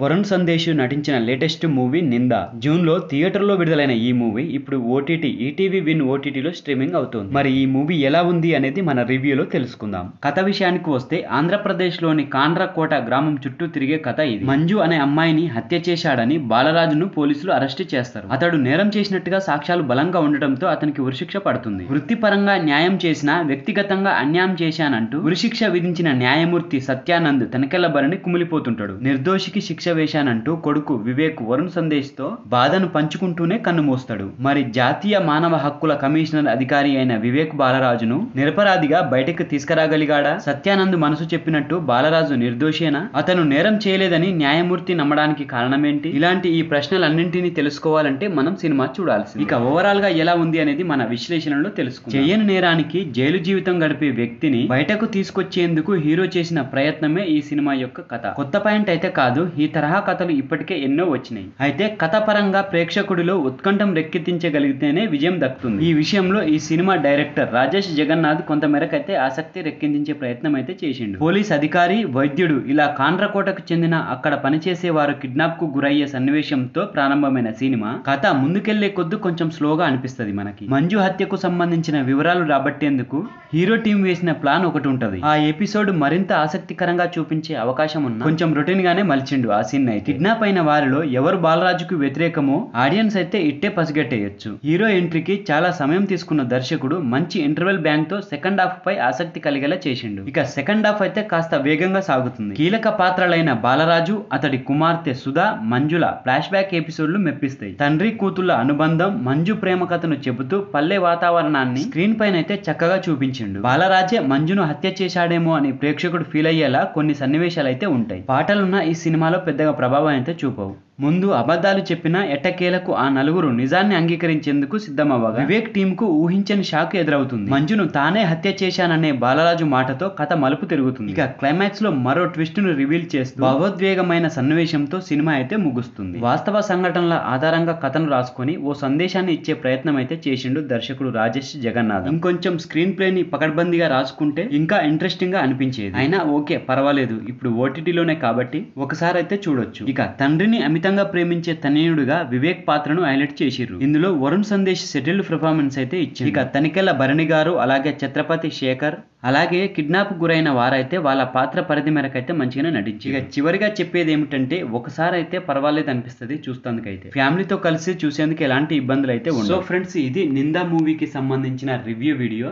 వరుణ్ సందేశ్ నటించిన latest movie నింద. June లో థియేటర్లో విడుదలైన ఈ మూవీ ఇప్పుడు ఓటీటీ ఈటీవీ విన్ ఓటీటీలో స్ట్రీమింగ్ అవుతోంది. మరి ఈ మూవీ ఎలా ఉంది అనేది మన రివ్యూలో తెలుసుకుందాం. కథ విషయానికి వస్తే ఆంధ్రప్రదేశ్ లోని కాండ్రకోట గ్రామం చుట్టూ తిరిగే కథ ఇది. మంజు అనే అమ్మాయిని హత్య చేశాడని బాలరాజును పోలీసులు అరెస్టు చేస్తారు. అతడు నేరం చేసినట్టుగా సాక్ష్యాలు బలంగా ఉండటంతో అతనికి ఉరిశిక్ష పడుతుంది. వృత్తిపరంగా న్యాయం చేసినా వ్యక్తిగతంగా అన్యాయం చేశానంటూ ఉరిశిక్ష విధించిన న్యాయమూర్తి సత్యానంద్ తనికెళ్ల భరణి కుమిలిపోతుంటాడు. నిర్దోషికి శిక్ష వేశానంటూ కొడుకు వివేక్ వరుణ్ సందేశ్ తో బాధను పంచుకుంటూనే కన్నుమూస్తాడు. మరి జాతీయ మానవ హక్కుల కమిషనర్ అధికారి అయిన వివేక్ బాలరాజును నిరపరాధిగా బయటకు తీసుకురాగలిగాడా? సత్యానంద్ మనసు చెప్పినట్టు బాలరాజు నిర్దోషేనా? అతను నేరం చేయలేదని న్యాయమూర్తి నమ్మడానికి కారణమేంటి? ఇలాంటి ఈ ప్రశ్నలన్నింటినీ తెలుసుకోవాలంటే మనం సినిమా చూడాల్సింది. ఇక ఓవరాల్ గా ఎలా ఉంది అనేది మన విశ్లేషణలో తెలుసుకుందాం. చేయని నేరానికి జైలు జీవితం గడిపే వ్యక్తిని బయటకు తీసుకొచ్చేందుకు హీరో చేసిన ప్రయత్నమే ఈ సినిమా యొక్క కథ. కొత్త పాయింట్ అయితే కాదు, ఈ తరహా కథలు ఇప్పటికే ఎన్నో వచ్చినాయి. అయితే కథ పరంగా ప్రేక్షకుడిలో ఉత్కంఠం రెక్కెత్తించగలిగితేనే విజయం దక్కుతుంది. ఈ విషయంలో ఈ సినిమా డైరెక్టర్ రాజేష్ జగన్నాథ్ కొంతమేరకు అయితే ఆసక్తి రెక్కించే ప్రయత్నం అయితే చేసిండు. పోలీస్ అధికారి, వైద్యుడు ఇలా కాండ్రకోటకు చెందిన అక్కడ పనిచేసే వారు కిడ్నాప్ కు గురయ్యే సన్నివేశంతో ప్రారంభమైన సినిమా కథ ముందుకెళ్లే కొద్ది కొంచెం స్లోగా అనిపిస్తుంది మనకి. మంజు హత్యకు సంబంధించిన వివరాలు రాబట్టేందుకు హీరో టీం వేసిన ప్లాన్ ఒకటి ఉంటది. ఆ ఎపిసోడ్ మరింత ఆసక్తికరంగా చూపించే అవకాశం ఉన్న కొంచెం రొటీన్ గానే మలిచిండు ఆ సీన్ అయితే. కిడ్నాప్ అయిన వారిలో ఎవరు బాలరాజుకు వ్యతిరేకమో ఆడియన్స్ అయితే ఇట్టే పసిగట్టేయచ్చు. హీరో ఎంట్రీకి చాలా సమయం తీసుకున్న దర్శకుడు మంచి ఇంటర్వెల్ బ్యాంక్ తో సెకండ్ హాఫ్ పై ఆసక్తి కలిగేలా చేసిండు. ఇక సెకండ్ హాఫ్ అయితే కాస్త వేగంగా సాగుతుంది. కీలక పాత్రలైన బాలరాజు, అతడి కుమార్తె సుధా, మంజుల ఫ్లాష్ బ్యాక్ ఎపిసోడ్లు మెప్పిస్తాయి. తండ్రి కూతుళ్ల అనుబంధం, మంజు ప్రేమ కథను చెబుతూ పల్లె వాతావరణాన్ని స్క్రీన్ పైన అయితే చక్కగా చూపించిండు. బాలరాజే మంజును హత్య చేశాడేమో అని ప్రేక్షకుడు ఫీల్ అయ్యేలా కొన్ని సన్నివేశాలు అయితే ఉంటాయి. పాటలున్న ఈ సినిమాలో పెద్దగా ప్రభావం అయితే చూపవు. ముందు అబద్ధాలు చెప్పిన ఎట్టకేలకు ఆ నలుగురు నిజాన్ని అంగీకరించేందుకు సిద్ధమవ్వగా వివేక్ టీమ్ కు ఊహించని షాక్ ఎదురవుతుంది. మంజును తానే హత్య చేశాననే బాలరాజు మాటతో కథ మలుపు తిరుగుతుంది. ఇక క్లైమాక్స్ లో మరో ట్విస్ట్ ను రివీల్ చేస్తూ భావోద్వేగమైన సన్నివేశంతో సినిమా అయితే ముగుస్తుంది. వాస్తవ సంఘటనల ఆధారంగా కథను రాసుకొని ఓ సందేశాన్ని ఇచ్చే ప్రయత్నం అయితే చేసిండు దర్శకుడు రాజేష్ జగన్నాథ్. ఇంకొంచెం స్క్రీన్ ప్లే ని పకడ్బందీగా రాసుకుంటే ఇంకా ఇంట్రెస్టింగ్ గా అనిపించేది. అయినా ఓకే, పర్వాలేదు, ఇప్పుడు ఓటీటీలోనే కాబట్టి ఒకసారి అయితే చూడొచ్చు. ఇక తండ్రిని అమితంగా ప్రేమించే తనయుడుగా వివేక్ పాత్రను హైలైట్ చేసిర్రు. ఇందులో వరుణ్ సందేశ్ సెటిల్డ్ పర్ఫార్మెన్స్ అయితే ఇచ్చింది. ఇక తనికెళ్ల భరణి గారు, అలాగే ఛత్రపతి శేఖర్, అలాగే కిడ్నాప్ గురైన వారైతే వాళ్ళ పాత్ర పరిధి మేరకు అయితే మంచిగానే నటించి. ఇక చివరిగా చెప్పేది ఏమిటంటే ఒకసారి అయితే పర్వాలేదు అనిపిస్తుంది చూస్తానికైతే. ఫ్యామిలీతో కలిసి చూసేందుకు ఎలాంటి ఇబ్బందులు అయితే ఉండవు. సో ఫ్రెండ్స్, ఇది నిందా మూవీకి సంబంధించిన రివ్యూ వీడియో.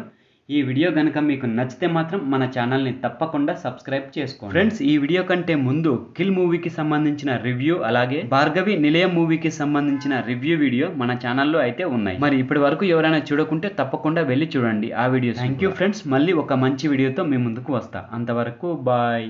ఈ వీడియో గనక మీకు నచ్చితే మాత్రం మన ఛానల్ని తప్పకుండా సబ్స్క్రైబ్ చేసుకోండి. ఫ్రెండ్స్, ఈ వీడియో కంటే ముందు కిల్ మూవీకి సంబంధించిన రివ్యూ, అలాగే భార్గవి నిలయం మూవీకి సంబంధించిన రివ్యూ వీడియో మన ఛానల్లో అయితే ఉన్నాయి. మరి ఇప్పటి వరకు ఎవరైనా చూడకుంటే తప్పకుండా వెళ్ళి చూడండి ఆ వీడియోస్. థ్యాంక్ యూ ఫ్రెండ్స్, మళ్ళీ ఒక మంచి వీడియోతో మీ ముందుకు వస్తా. అంతవరకు బాయ్.